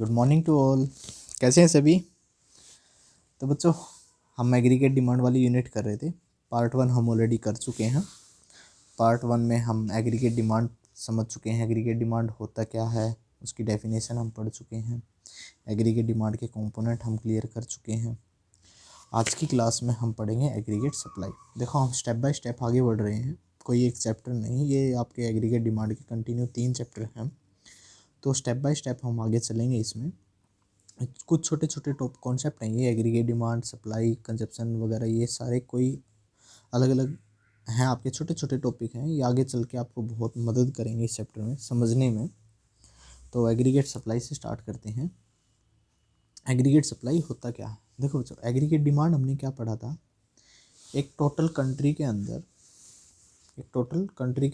Good morning to all. कैसे हैं सभी? तो बच्चों, हम एग्रीगेट डिमांड वाली यूनिट कर रहे थे। पार्ट 1 हम ऑलरेडी कर चुके हैं। पार्ट 1 में हम एग्रीगेट डिमांड समझ चुके हैं। एग्रीगेट डिमांड होता क्या है, उसकी डेफिनेशन हम पढ़ चुके हैं। एग्रीगेट डिमांड के कंपोनेंट हम क्लियर कर चुके हैं। आज की क्लास में हम पढ़ेंगे एग्रीगेट सप्लाई। देखो, हम स्टेप बाय स्टेप आगे बढ़ रहे हैं, कोई एक चैप्टर नहीं। ये आपके एग्रीगेट डिमांड के कंटिन्यू 3 चैप्टर हैं, तो स्टेप बाय स्टेप हम आगे चलेंगे। इसमें कुछ छोटे छोटे टॉप कॉन्सेप्ट हैं, ये एग्रीगेट डिमांड, सप्लाई, कंजप्शन वगैरह, ये सारे कोई अलग अलग हैं, आपके छोटे छोटे टॉपिक हैं। ये आगे चल के आपको बहुत मदद करेंगे इस चैप्टर में समझने में। तो एग्रीगेट सप्लाई से स्टार्ट करते हैं। एग्रीगेट सप्लाई होता क्या है? देखो बच्चों, एग्रीगेट डिमांड हमने क्या पढ़ा था। एक टोटल कंट्री के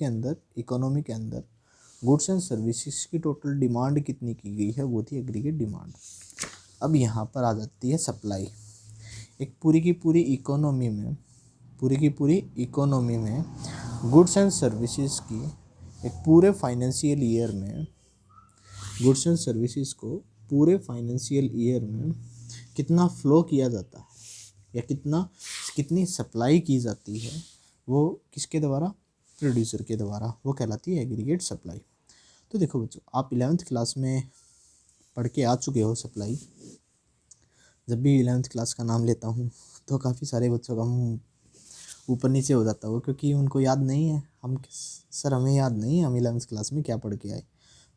अंदर इकोनॉमी के अंदर गुड्स एंड सर्विसेज की टोटल डिमांड कितनी की गई है, वो थी एग्रीगेट डिमांड। अब यहाँ पर आ जाती है सप्लाई। एक पूरी की पूरी इकोनॉमी में गुड्स एंड सर्विसेज की एक पूरे फाइनेंशियल ईयर में गुड्स एंड सर्विसेज को पूरे फाइनेंशियल ईयर में कितना फ्लो किया जाता है या कितनी सप्लाई की जाती है, वो किसके द्वारा? प्रोड्यूसर के द्वारा। वो कहलाती है एग्रीगेट सप्लाई। तो देखो बच्चों, आप 11th क्लास में पढ़ के आ चुके हो सप्लाई। जब भी 11th क्लास का नाम लेता हूँ तो काफ़ी सारे बच्चों का मुँह ऊपर नीचे हो जाता हो, क्योंकि उनको याद नहीं है। सर हमें याद नहीं है हम 11th क्लास में क्या पढ़ के आए।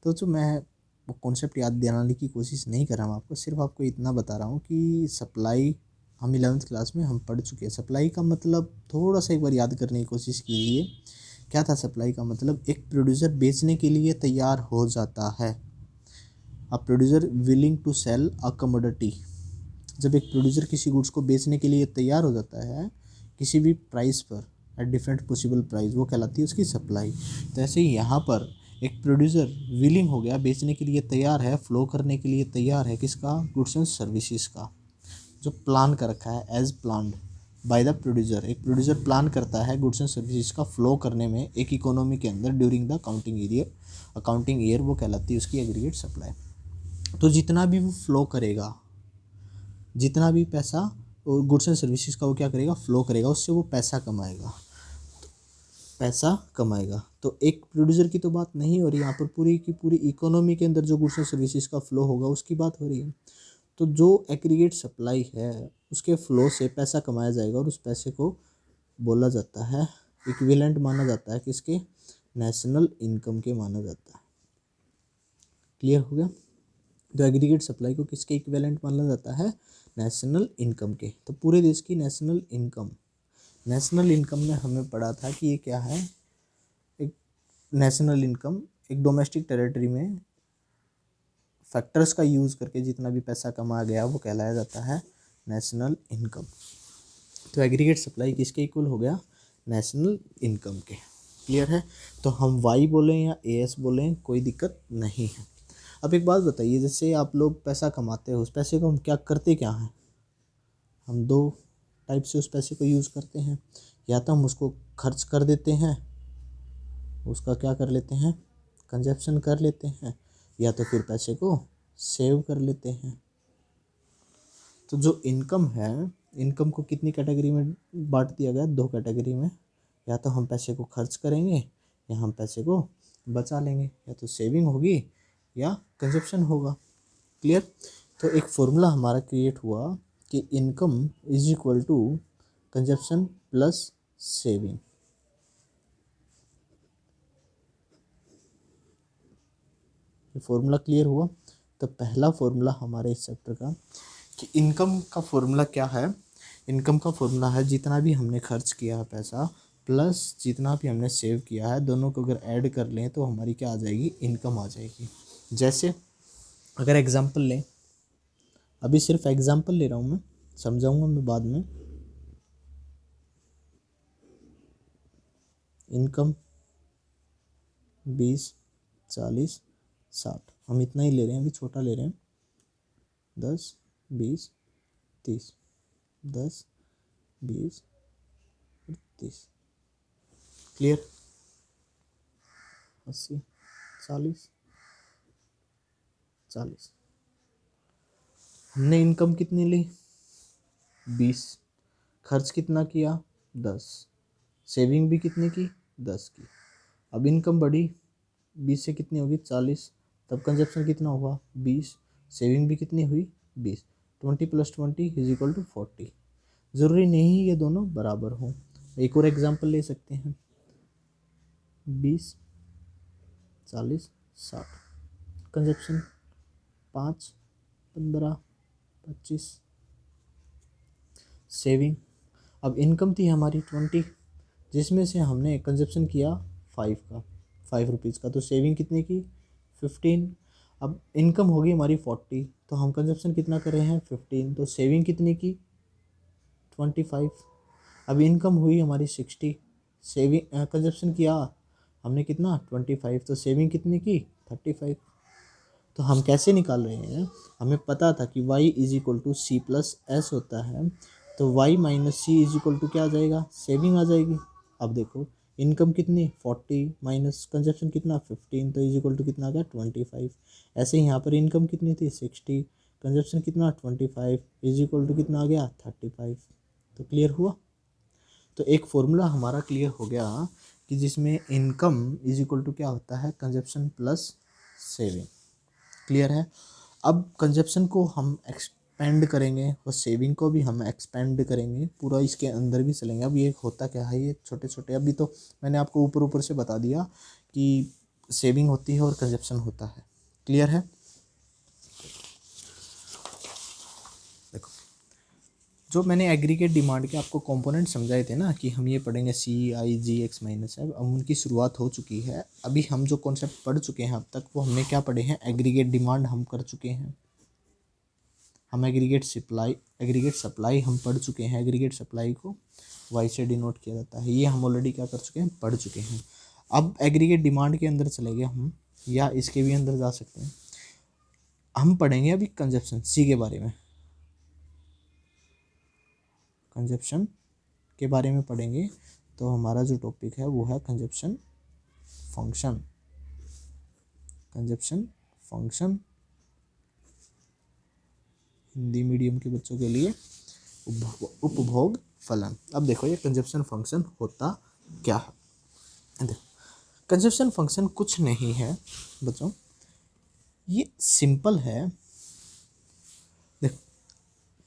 तो जो मैं वो कॉन्सेप्ट याद दिलाने की कोशिश नहीं कर रहा हूँ आपको, सिर्फ आपको इतना बता रहा हूँ कि सप्लाई हम 11th क्लास में हम पढ़ चुके हैं। सप्लाई का मतलब थोड़ा सा एक बार याद करने की कोशिश कीजिए। क्या था सप्लाई का मतलब? एक प्रोड्यूसर बेचने के लिए तैयार हो जाता है। A producer willing to sell a commodity. जब एक प्रोड्यूसर किसी गुड्स को बेचने के लिए तैयार हो जाता है किसी भी प्राइस पर, एट डिफरेंट पॉसिबल प्राइस, वो कहलाती है उसकी सप्लाई। तो ऐसे ही यहाँ पर एक प्रोड्यूसर विलिंग हो गया, बेचने के लिए तैयार है, फ्लो करने के लिए तैयार है, किसका? गुड्स एंड सर्विसेज का, जो प्लान कर रखा है as planned by the producer. एक प्रोड्यूसर प्लान करता है गुड्स एंड सर्विसेज का फ्लो करने में एक इकोनॉमी के अंदर ड्यूरिंग द अकाउंटिंग ईयर, वो कहलाती है उसकी एग्रीगेट सप्लाई। तो जितना भी वो फ्लो करेगा, जितना भी पैसा गुड्स एंड सर्विसेज का वो क्या करेगा? फ्लो करेगा, उससे वो पैसा कमाएगा। तो एक प्रोड्यूसर की तो बात नहीं हो रही यहाँ पर, पूरी की पूरी इकोनॉमी के अंदर जो गुड्स एंड सर्विसेज का फ्लो होगा उसकी बात हो रही है। तो जो एग्रीगेट सप्लाई है उसके फ्लो से पैसा कमाया जाएगा, और उस पैसे को बोला जाता है, इक्विवेलेंट माना जाता है किसके? नेशनल इनकम के माना जाता है। क्लियर हो गया? तो एग्रीगेट सप्लाई को किसके इक्विवेलेंट माना जाता है? नेशनल इनकम के। तो पूरे देश की नेशनल इनकम में हमें पढ़ा था कि ये क्या है। एक नेशनल इनकम एक डोमेस्टिक टेरिटरी में फैक्टर्स का यूज़ करके जितना भी पैसा कमाया गया वो कहलाया जाता है नेशनल इनकम। तो एग्रीगेट सप्लाई किसके इक्वल हो गया? नेशनल इनकम के। क्लियर है? तो हम वाई बोलें या एएस बोलें, कोई दिक्कत नहीं है। अब एक बात बताइए, जैसे आप लोग पैसा कमाते हो, उस पैसे को हम क्या करते क्या हैं? हम दो टाइप से उस पैसे को यूज़ करते हैं। या तो हम उसको खर्च कर देते हैं, उसका क्या कर लेते हैं? कंजप्शन कर लेते हैं, या तो फिर पैसे को सेव कर लेते हैं। तो जो इनकम है, इनकम को कितनी कैटेगरी में बांट दिया गया? 2 कैटेगरी में। या तो हम पैसे को खर्च करेंगे या हम पैसे को बचा लेंगे, या तो सेविंग होगी या कंजप्शन होगा। क्लियर? तो एक फॉर्मूला हमारा क्रिएट हुआ कि income is equal to consumption plus saving. ये फॉर्मूला क्लियर हुआ? तो पहला फॉर्मूला हमारे इस चैप्टर का कि इनकम का फॉर्मूला क्या है? इनकम का फॉर्मूला है जितना भी हमने खर्च किया है पैसा प्लस जितना भी हमने सेव किया है, दोनों को अगर ऐड कर लें तो हमारी क्या आ जाएगी? इनकम आ जाएगी। जैसे अगर एग्जांपल लें, अभी सिर्फ एग्जांपल ले रहा हूँ मैं, समझाऊंगा मैं बाद में। इनकम 20, 40, 60, हम इतना ही ले रहे हैं, अभी छोटा ले रहे हैं। 10, 20, 30, 10, 20, 30। क्लियर? 80, 40, 40। हमने इनकम कितनी ली 20, खर्च कितना किया 10, सेविंग भी कितनी की 10 की। अब इनकम बढ़ी 20 से कितनी होगी 40, तब कंजप्शन कितना होगा 20, सेविंग भी कितनी हुई 20, 20 + 20 = 40। ज़रूरी नहीं ये दोनों बराबर हों। एक और एग्जांपल ले सकते हैं 20, 40, 60, कंजप्शन 5, 15, 25, सेविंग। अब इनकम थी हमारी 20, जिसमें से हमने कंजप्शन किया 5 का, 5 रुपीज़ का, तो सेविंग कितने की 15। अब इनकम होगी हमारी 40, तो हम कंजप्शन कितना कर रहे हैं 15, तो सेविंग कितनी की 25। अब इनकम हुई हमारी 60, सेविंग कंजप्शन किया हमने कितना 25, तो सेविंग कितनी की 35। तो हम कैसे निकाल रहे हैं, हमें पता था कि y = C+S होता है, तो y - C क्या आ जाएगा सेविंग आ जाएगी। अब देखो इनकम कितनी 40 माइनस कंजप्शन कितना 15, तो इज इक्वल टू कितना आ गया 25। ऐसे ही यहाँ पर इनकम कितनी थी 60, कंजप्शन कितना 25, इज इक्वल टू कितना आ गया 35। तो क्लियर हुआ। तो एक फॉर्मूला हमारा क्लियर हो गया कि जिसमें इनकम इज इक्वल टू क्या होता है कंजप्शन प्लस सेविंग। क्लियर है। अब कंजप्शन को हम एक्सपेंड करेंगे और सेविंग को भी हम एक्सपेंड करेंगे, पूरा इसके अंदर भी चलेंगे। अब ये होता क्या है, ये छोटे छोटे अभी तो मैंने आपको ऊपर ऊपर से बता दिया कि सेविंग होती है और कंजप्शन होता है। क्लियर है। देखो जो मैंने एग्रीगेट डिमांड के आपको कंपोनेंट समझाए थे ना कि हम ये पढ़ेंगे CI/G(x-F), अब उनकी शुरुआत हो चुकी है। अभी हम जो कॉन्सेप्ट पढ़ चुके हैं अब तक वो हमने क्या पढ़े हैं, एग्रीगेट डिमांड हम कर चुके हैं, हम एग्रीगेट सप्लाई हम पढ़ चुके हैं। एग्रीगेट सप्लाई को वाई से डिनोट किया जाता है, ये हम ऑलरेडी क्या कर चुके हैं पढ़ चुके हैं। अब एग्रीगेट डिमांड के अंदर चले गए हम, या इसके भी अंदर जा सकते हैं। हम पढ़ेंगे अभी कंजप्शन सी के बारे में, कंजप्शन के बारे में पढ़ेंगे। तो हमारा जो टॉपिक है वो है consumption function. Consumption function Hindi medium के बच्चों के लिए उपभोग फलन। अब देखो ये कंजप्शन फंक्शन होता क्या है। देखो कंजप्शन फंक्शन कुछ नहीं है बच्चों, ये सिंपल है। देखो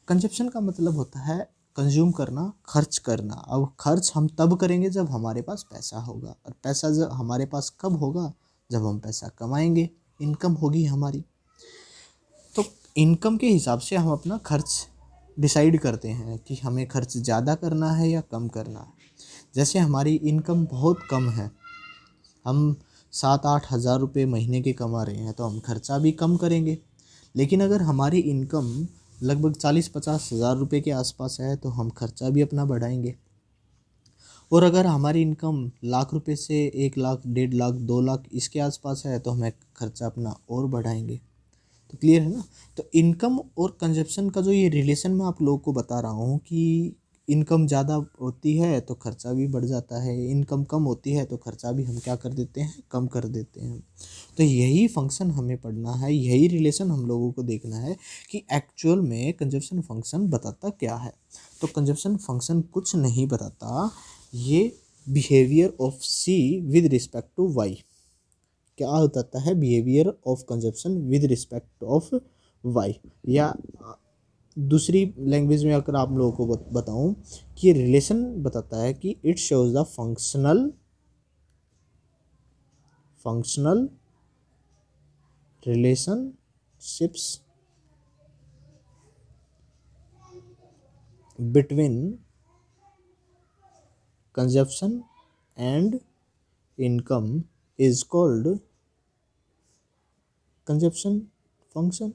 कंजप्शन का मतलब होता है कंज्यूम करना, खर्च करना। अब खर्च हम तब करेंगे जब हमारे पास पैसा होगा, और पैसा जब हमारे पास कब होगा, जब हम पैसा कमाएंगे, इनकम होगी हमारी। तो इनकम के हिसाब से हम अपना खर्च डिसाइड करते हैं कि हमें खर्च ज़्यादा करना है या कम करना है। जैसे हमारी इनकम बहुत कम है, हम 7-8 हज़ार रुपये महीने के कमा रहे हैं, तो हम खर्चा भी कम करेंगे। लेकिन अगर हमारी इनकम लगभग 40-50 हज़ार रुपये के आसपास है, तो हम खर्चा भी अपना बढ़ाएंगे। और अगर हमारी इनकम लाख रुपए से 1 लाख, 1.5 लाख, 2 लाख इसके आसपास है, तो हमें खर्चा अपना और बढ़ाएंगे। तो क्लियर है ना। तो इनकम और कंजप्शन का जो ये रिलेशन मैं आप लोगों को बता रहा हूँ कि इनकम ज़्यादा होती है तो खर्चा भी बढ़ जाता है, इनकम कम होती है तो खर्चा भी हम क्या कर देते हैं, कम कर देते हैं। तो यही फंक्शन हमें पढ़ना है, यही रिलेशन हम लोगों को देखना है कि एक्चुअल में कंजप्शन फंक्शन बताता क्या है। तो कंजप्शन फंक्शन कुछ नहीं बताता, ये behaviour of C with respect to Y क्या बताता है, behaviour of consumption with respect of Y. या दूसरी लैंग्वेज में अगर आप लोगों को बताऊं कि ये रिलेशन बताता है कि it shows the functional relationships between consumption and income is called consumption function.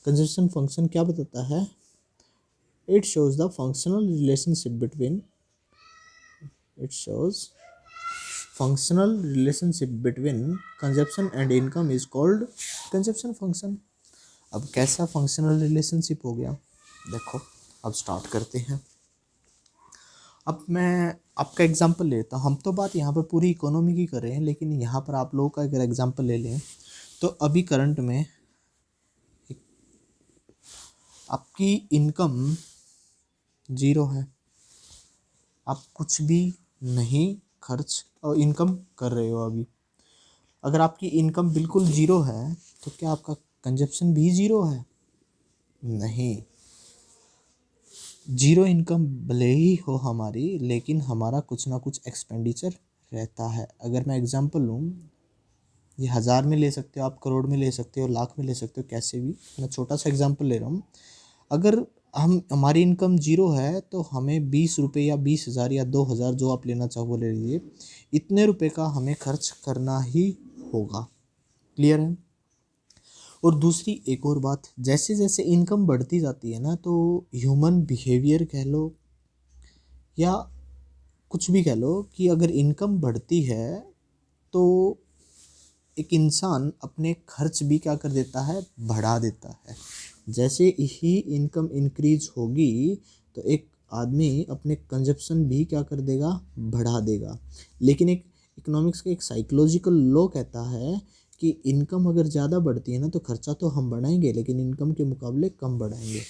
Consumption function क्या बताता है, it shows the functional relationship between consumption and income is called consumption function. अब कैसा फंक्शनल रिलेशनशिप हो गया, देखो अब स्टार्ट करते हैं। अब मैं आपका एग्जांपल लेता हूँ, हम तो बात यहाँ पर पूरी इकोनॉमी की कर रहे हैं, लेकिन यहाँ पर आप लोगों का अगर एग्जांपल ले लें तो अभी करंट में आपकी इनकम ज़ीरो है, आप कुछ भी नहीं खर्च और इनकम कर रहे हो अभी। अगर आपकी इनकम बिल्कुल ज़ीरो है तो क्या आपका कंजप्शन भी ज़ीरो है? नहीं। ज़ीरो इनकम भले ही हो हमारी, लेकिन हमारा कुछ ना कुछ एक्सपेंडिचर रहता है। अगर मैं एग्जांपल लूँ, ये हज़ार में ले सकते हो आप, करोड़ में ले सकते हो, लाख में ले सकते हो, कैसे भी। मैं छोटा सा एग्जांपल ले रहा हूँ। अगर हमारी इनकम ज़ीरो है तो हमें 20 रुपये या 20,000 या 2,000, जो आप लेना चाहो वो ले लीजिए, इतने रुपए का हमें खर्च करना ही होगा। क्लियर है? और दूसरी एक और बात, जैसे जैसे इनकम बढ़ती जाती है ना, तो ह्यूमन बिहेवियर कह लो या कुछ भी कह लो, कि अगर इनकम बढ़ती है तो एक इंसान अपने खर्च भी क्या कर देता है, बढ़ा देता है। जैसे ही इनकम इंक्रीज होगी तो एक आदमी अपने कंजप्शन भी क्या कर देगा, बढ़ा देगा। लेकिन एक इकोनॉमिक्स का एक साइकोलॉजिकल लॉ कहता है कि इनकम अगर ज़्यादा बढ़ती है ना तो खर्चा तो हम बढ़ाएंगे, लेकिन इनकम के मुकाबले कम बढ़ाएंगे।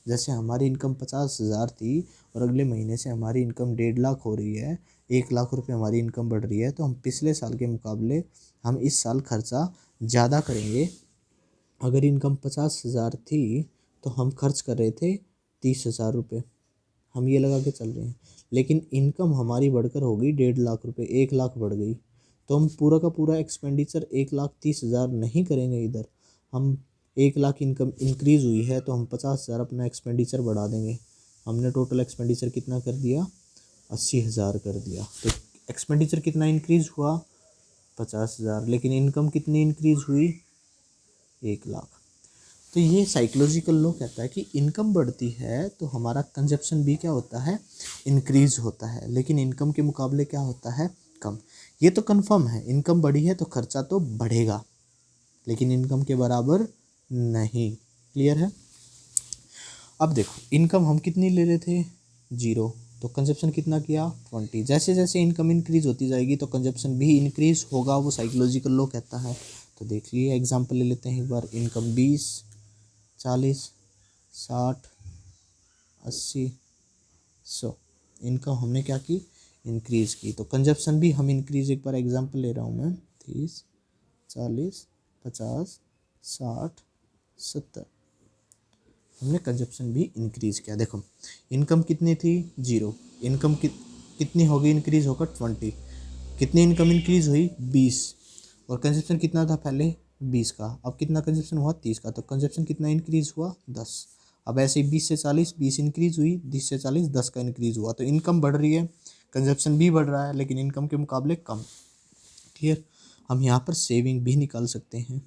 जैसे हमारी इनकम 50,000 थी और अगले महीने से हमारी इनकम 1.5 लाख हो रही है, 1 लाख रुपए हमारी इनकम बढ़ रही है, तो हम पिछले साल के मुकाबले हम इस साल खर्चा ज़्यादा करेंगे। अगर इनकम 50,000 थी तो हम खर्च कर रहे थे 30,000 रुपये, हम ये लगा के चल रहे हैं। लेकिन इनकम हमारी बढ़कर होगी 1.5 लाख रुपये, 1 लाख बढ़ गई, तो हम पूरा का पूरा एक्सपेंडिचर 1,30,000 नहीं करेंगे इधर। हम 1 लाख इनकम इंक्रीज़ हुई है तो हम 50,000 अपना एक्सपेंडिचर बढ़ा देंगे। हमने टोटल एक्सपेंडिचर कितना कर दिया, 80,000 कर दिया। तो एक्सपेंडिचर कितना इंक्रीज़ हुआ, 50,000, लेकिन इनकम कितनी इंक्रीज़ हुई, 1 लाख। तो ये साइकोलॉजिकल लॉ कहता है कि इनकम बढ़ती है तो हमारा कंजप्शन भी क्या होता है, इंक्रीज होता है, लेकिन इनकम के मुकाबले क्या होता है, कम। ये तो कंफर्म है, इनकम बढ़ी है तो खर्चा तो बढ़ेगा, लेकिन इनकम के बराबर नहीं। क्लियर है? अब देखो, इनकम हम कितनी ले रहे थे, ज़ीरो, तो कंजप्शन कितना किया, 20। जैसे जैसे इनकम इंक्रीज होती जाएगी तो कंजप्शन भी इंक्रीज होगा, वो साइकोलॉजिकल लॉ कहता है। तो देख लिए, एग्जांपल ले लेते हैं एक बार। इनकम 20, 40, 60, 80, 100, इनकम हमने क्या की, इंक्रीज़ की। तो कंजप्शन भी हम इंक्रीज़, एक बार एग्जांपल ले रहा हूँ मैं, 30, 40, 50, 60, 70, हमने कंजप्शन भी इंक्रीज़ किया। देखो, इनकम कितनी थी, ज़ीरो, इनकम कितनी होगी इंक्रीज़ होकर, 20। कितनी इनकम इंक्रीज़ हुई, 20, और कंजप्शन कितना था पहले, 20 का। अब कितना कंजप्शन हुआ, 30 का, तो कंजप्शन कितना इंक्रीज़ हुआ, 10। अब ऐसे ही 20 से 40, 20 इंक्रीज़ हुई, 20 से 40, 10 का इंक्रीज़ हुआ। तो इनकम बढ़ रही है, कंजप्शन भी बढ़ रहा है, लेकिन इनकम के मुकाबले कम। क्लियर? हम यहाँ पर सेविंग भी निकाल सकते हैं,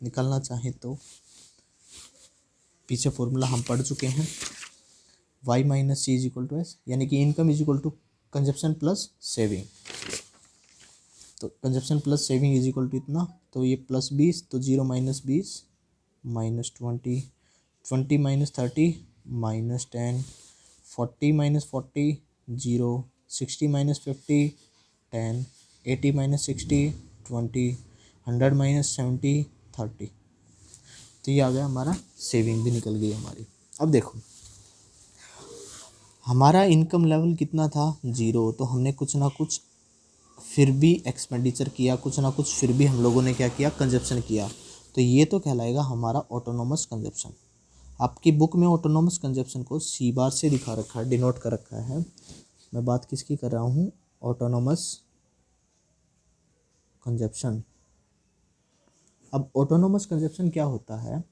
निकालना चाहें तो। पीछे फॉर्मूला हम पढ़ चुके हैं, y minus C is equal to S, यानी कि income is equal to consumption plus saving. तो consumption plus saving is equal to इतना, तो ये प्लस 20, तो 0 minus 20 minus 20, 20 minus 30 minus 10, 40 minus 40 0, 60 minus 50 10, 80 minus 60 20, 100 minus 70 30। तो ये आ गया हमारा, सेविंग भी निकल गई हमारी। अब देखो, हमारा इनकम लेवल कितना था, ज़ीरो, तो हमने कुछ ना कुछ फिर भी एक्सपेंडिचर किया, कुछ ना कुछ फिर भी हम लोगों ने क्या किया, कंजप्शन किया। तो ये तो कहलाएगा हमारा ऑटोनोमस कंजप्शन। आपकी बुक में ऑटोनोमस कंजप्शन को सी बार से दिखा रखा है, डिनोट कर रखा है। मैं बात किसकी कर रहा हूँ, ऑटोनोमस कंजप्शन। अब ऑटोनोमस कंजप्शन क्या होता है,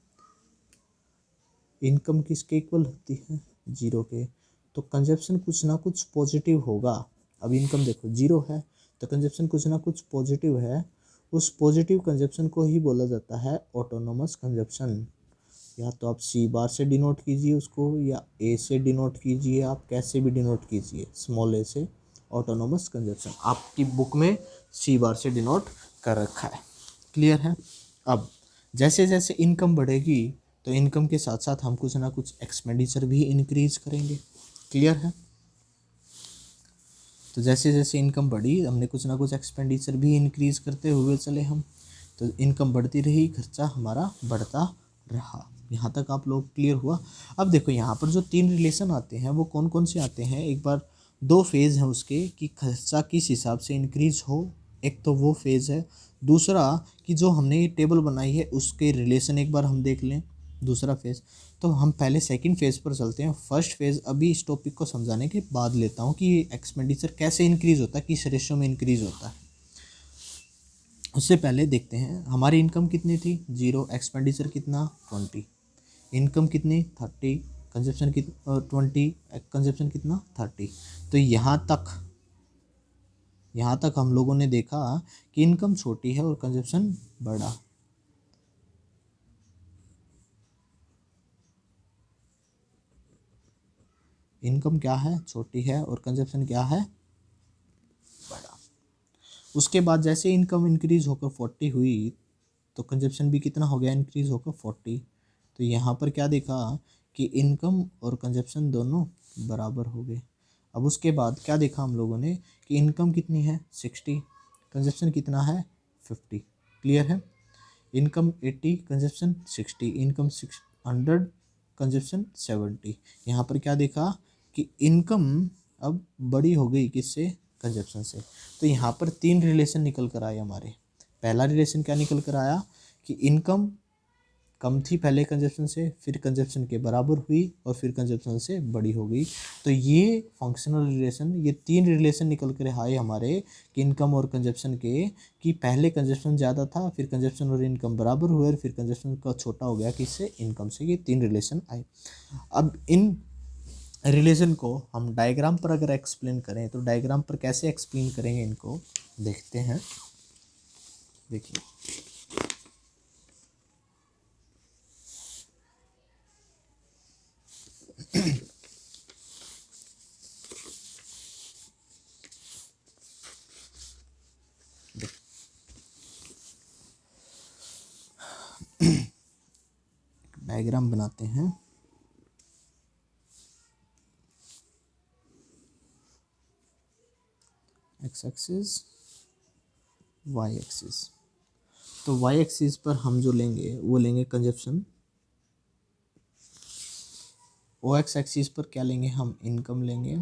इनकम किसके इक्वल होती है, जीरो के, तो कंजप्शन कुछ ना कुछ पॉजिटिव होगा। अब इनकम देखो जीरो है तो कंजप्शन कुछ ना कुछ पॉजिटिव है, उस पॉजिटिव कंजप्शन को ही बोला जाता है ऑटोनोमस कंजप्शन। या तो आप सी बार से डिनोट कीजिए उसको, या ए से डिनोट कीजिए, आप कैसे भी डिनोट कीजिए, स्मॉल ए से, ऑटोनोमस कंजप्शन। आपकी बुक में सी बार से डिनोट कर रखा है। क्लियर है? अब जैसे जैसे इनकम बढ़ेगी तो इनकम के साथ साथ हम कुछ ना कुछ एक्सपेंडिचर भी इंक्रीज करेंगे। क्लियर है? तो जैसे जैसे इनकम बढ़ी हमने कुछ ना कुछ एक्सपेंडिचर भी इंक्रीज करते हुए चले हम, तो इनकम बढ़ती रही, खर्चा हमारा बढ़ता रहा। यहाँ तक आप लोग क्लियर हुआ। अब देखो यहाँ पर जो 3 रिलेशन आते हैं वो कौन कौन से आते हैं, एक बार 2 फेज़ हैं उसके कि खर्चा किस हिसाब से इंक्रीज हो, एक तो वो फेज़ है। दूसरा कि जो हमने ये टेबल बनाई है उसके रिलेशन एक बार हम देख लें, दूसरा फेज़। तो हम पहले सेकंड फेज़ पर चलते हैं। फर्स्ट फेज़ अभी इस टॉपिक को समझाने के बाद लेता हूँ कि एक्सपेंडिचर कैसे इंक्रीज़ होता है, किस रेशो में इंक्रीज़ होता है। उससे पहले देखते हैं हमारी इनकम कितनी थी 0, एक्सपेंडिचर कितना 20, इनकम कितनी 30, कंजप्शन कितना 20, कंजप्शन कितना 30। तो यहाँ तक हम लोगों ने देखा कि इनकम छोटी है और कंजप्शन बड़ा। इनकम क्या है, छोटी है, और कंजप्शन क्या है, बड़ा। उसके बाद जैसे इनकम इंक्रीज होकर 40 हुई तो कंजप्शन भी कितना हो गया, इंक्रीज होकर 40। तो यहाँ पर क्या देखा कि इनकम और कंजप्शन दोनों बराबर हो गए। अब उसके बाद क्या देखा हम लोगों ने कि इनकम कितनी है 60, कंजप्शन कितना है 50। क्लियर है, इनकम 80, कंजप्शन 60, इनकम 100, कंजप्शन 70। यहाँ पर क्या देखा कि इनकम अब बड़ी हो गई किससे, कंजप्शन से। तो यहाँ पर 3 रिलेशन निकल कर आए हमारे। पहला रिलेशन क्या निकल कर आया कि इनकम कम थी पहले कंजप्शन से, फिर कंजप्शन के बराबर हुई और फिर कंजप्शन से बड़ी हो गई। तो ये फंक्शनल रिलेशन, ये 3 रिलेशन निकल कर आए हमारे कि इनकम और कंजप्शन के, कि पहले कंजप्शन ज़्यादा था, फिर कंजप्शन और इनकम बराबर हुए और फिर कंजप्शन का छोटा हो गया किससे, इनकम से। ये 3 रिलेशन आए। अब इन रिलेशन को हम डायग्राम पर अगर एक्सप्लेन करें तो डायग्राम पर कैसे एक्सप्लेन करेंगे इनको देखते हैं। देखिए डायग्राम बनाते हैं। X axis, Y axis. तो वाई एक्सिस पर हम जो लेंगे वो लेंगे कंजप्शन, ओ एक्स एक्सिस पर क्या लेंगे हम, इनकम लेंगे,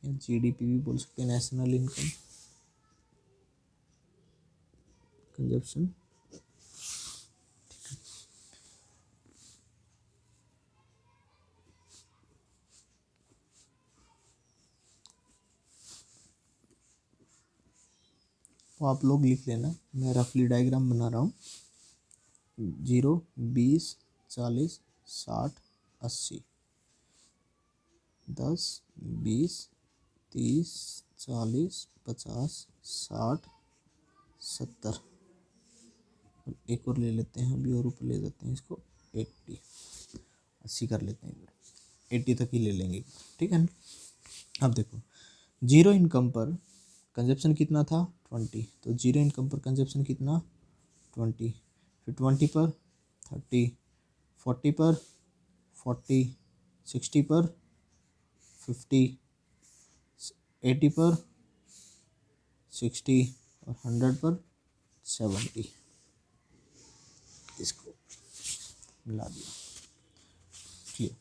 जीडीपी भी बोल सकते हैं, नेशनल इनकम, कंजप्शन। तो आप लोग लिख लेना, मैं रफली डायग्राम बना रहा हूँ। 0, 20, 40, 60, 80, 10, 20, 30, 40, 50, 60, 70। एक और ले लेते हैं अभी, और ऊपर ले जाते हैं इसको 80, 80 कर लेते हैं, 80 तक ही ले लेंगे, ठीक है ना। अब देखो 0 इनकम पर कंजप्शन कितना था 20, तो 0 इनकम पर कंजप्शन कितना 20, फिर 20 पर 30, 40 पर 40, 60 पर 50, 80 पर 60 और 100 पर 70। इसको मिला दिया, क्लियर।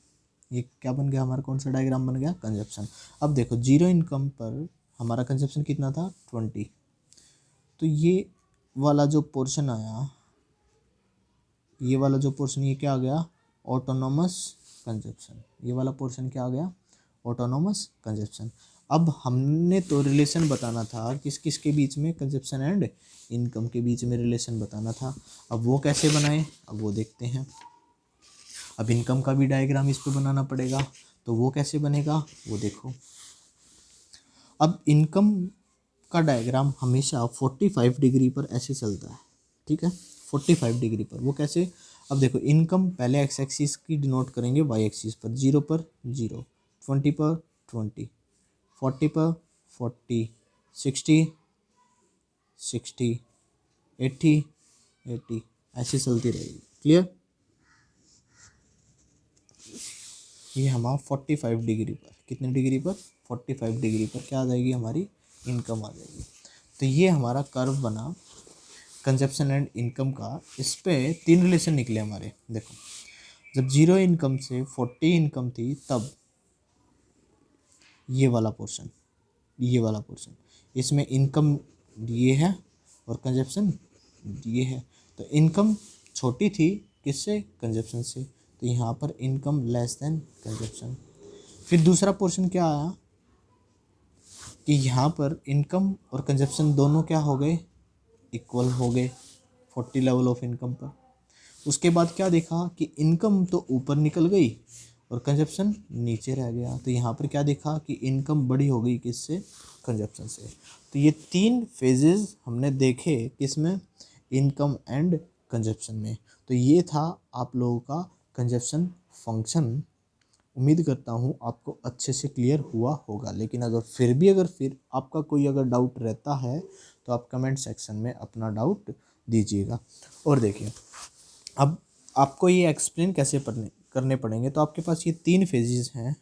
ये क्या बन गया हमारा, कौन सा डायग्राम बन गया, कंजप्शन। अब देखो 0 इनकम पर हमारा कंजप्शन कितना था 20, तो ये वाला जो पोर्शन आया, ये वाला जो पोर्शन, ये क्या आ गया, ऑटोनोमस कंजप्शन। ये वाला पोर्शन क्या आ गया, ऑटोनोमस कंजप्शन। अब हमने तो रिलेशन बताना था किस किस के बीच में, कंजप्शन एंड इनकम के बीच में रिलेशन बताना था। अब वो कैसे बनाएं, अब वो देखते हैं। अब इनकम का भी डायग्राम इस पे बनाना पड़ेगा, तो वो कैसे बनेगा वो देखो। अब इनकम का डायग्राम हमेशा 45 डिग्री पर ऐसे चलता है, ठीक है, 45 डिग्री पर। वो कैसे, अब देखो इनकम पहले एक्स एक्सिस की डिनोट करेंगे वाई एक्सिस पर, 0 पर 0, 20 पर 20, 40 पर 40, 60, 60, 80, 80, ऐसे चलती रहेगी। क्लियर, ये हमारा 45 डिग्री पर, कितने डिग्री पर 45 डिग्री पर क्या आ जाएगी हमारी इनकम आ जाएगी। तो ये हमारा कर्व बना। कंजप्शन एंड इनकम का, इस पे 3 रिलेशन निकले हमारे। देखो, जब 0 इनकम से 40 इनकम थी तब ये वाला पोर्शन, ये वाला पोर्शन, इसमें इनकम ये है और कंजप्शन ये है। तो इनकम छोटी थी किससे, कंजप्शन से, तो यहाँ पर इनकम लेस देन कंजप्शन। फिर दूसरा पोर्शन क्या आया कि यहाँ पर इनकम और कंजप्शन दोनों क्या हो गए, इक्वल हो गए 40 लेवल ऑफ इनकम पर। उसके बाद क्या देखा कि इनकम तो ऊपर निकल गई और कंजप्शन नीचे रह गया। तो यहाँ पर क्या देखा कि इनकम बड़ी हो गई किससे, कंजप्शन से। तो ये 3 फेजेस हमने देखे किसमें, इनकम एंड कंजप्शन में। तो ये था आप लोगों का कंजप्शन फंक्शन। उम्मीद करता हूँ आपको अच्छे से क्लियर हुआ होगा। लेकिन अगर फिर आपका कोई अगर डाउट रहता है तो आप कमेंट सेक्शन में अपना डाउट दीजिएगा। और देखिए, अब आपको ये एक्सप्लेन कैसे करने पड़ेंगे। तो आपके पास ये 3 फेजेस हैं,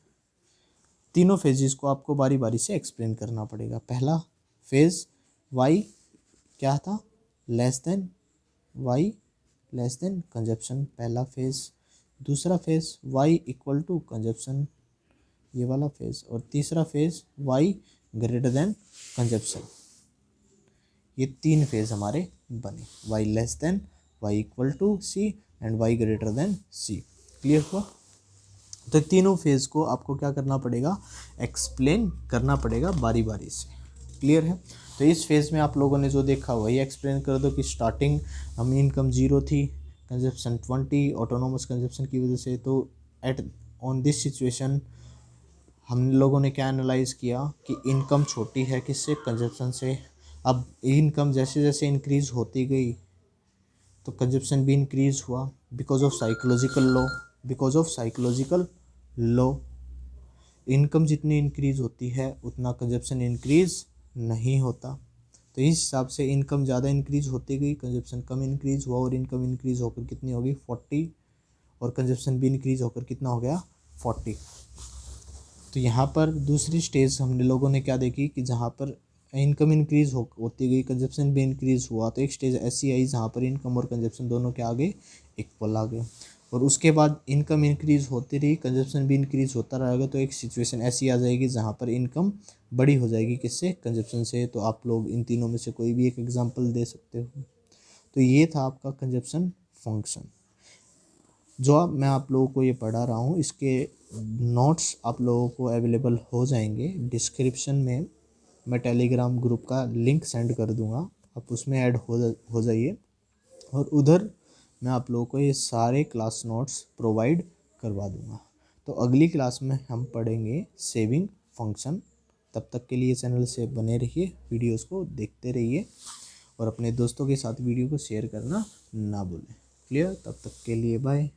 तीनों फेजेस को आपको बारी बारी से एक्सप्लेन करना पड़ेगा। पहला फेज वाई क्या था, less than Y less than consumption, पहला फेज। दूसरा phase Y equal to consumption, ये वाला फेज। और तीसरा phase Y greater than consumption. ये 3 फेज हमारे बने, Y less than, Y equal to C and Y greater than C. Clear हुआ। तो तीनों फेज को आपको क्या करना पड़ेगा, एक्सप्लेन करना पड़ेगा बारी बारी से। क्लियर है। तो इस फेज में आप लोगों ने जो देखा वही एक्सप्लेन कर दो कि स्टार्टिंग हम इनकम 0 थी, कंजप्शन 20, ऑटोनोमस कंजप्शन की वजह से। तो एट ऑन दिस सिचुएशन हम लोगों ने क्या एनालाइज किया कि इनकम छोटी है किससे, कंजप्शन से। अब इनकम जैसे जैसे इंक्रीज होती गई तो कंजप्शन भी इंक्रीज हुआ because of psychological law. Because of psychological law income जितनी इंक्रीज होती है उतना कंजप्शन इंक्रीज नहीं होता। तो इस हिसाब से इनकम ज़्यादा इंक्रीज होती गई, कंजप्शन कम इंक्रीज हुआ, और इनकम इंक्रीज होकर कितनी होगी 40, और कंजप्शन भी इंक्रीज होकर कितना हो गया 40। तो यहाँ पर दूसरी स्टेज हमने लोगों ने क्या देखी कि जहाँ पर इनकम इंक्रीज होती गई, कंजप्शन भी इंक्रीज हुआ। तो एक स्टेज ऐसी आई जहाँ पर इनकम और कंजप्शन दोनों के आगे इक्वल आ गए। और उसके बाद इनकम इंक्रीज होती रही, कंजप्शन भी इंक्रीज होता रहेगा। तो एक सिचुएशन ऐसी आ जाएगी जहाँ पर इनकम बड़ी हो जाएगी किससे, कंजप्शन से। तो आप लोग इन तीनों में से कोई भी एक एग्जांपल दे सकते हो। तो ये था आपका कंजप्शन फंक्शन जो अब मैं आप लोगों को ये पढ़ा रहा हूँ। इसके नोट्स आप लोगों को अवेलेबल हो जाएंगे डिस्क्रिप्शन में। मैं टेलीग्राम ग्रुप का लिंक सेंड कर दूँगा, आप उसमें ऐड हो जाइए, और उधर मैं आप लोगों को ये सारे क्लास नोट्स प्रोवाइड करवा दूँगा। तो अगली क्लास में हम पढ़ेंगे सेविंग फंक्शन। तब तक के लिए चैनल से बने रहिए, वीडियोस को देखते रहिए, और अपने दोस्तों के साथ वीडियो को शेयर करना ना भूलें। क्लियर। तब तक के लिए बाय।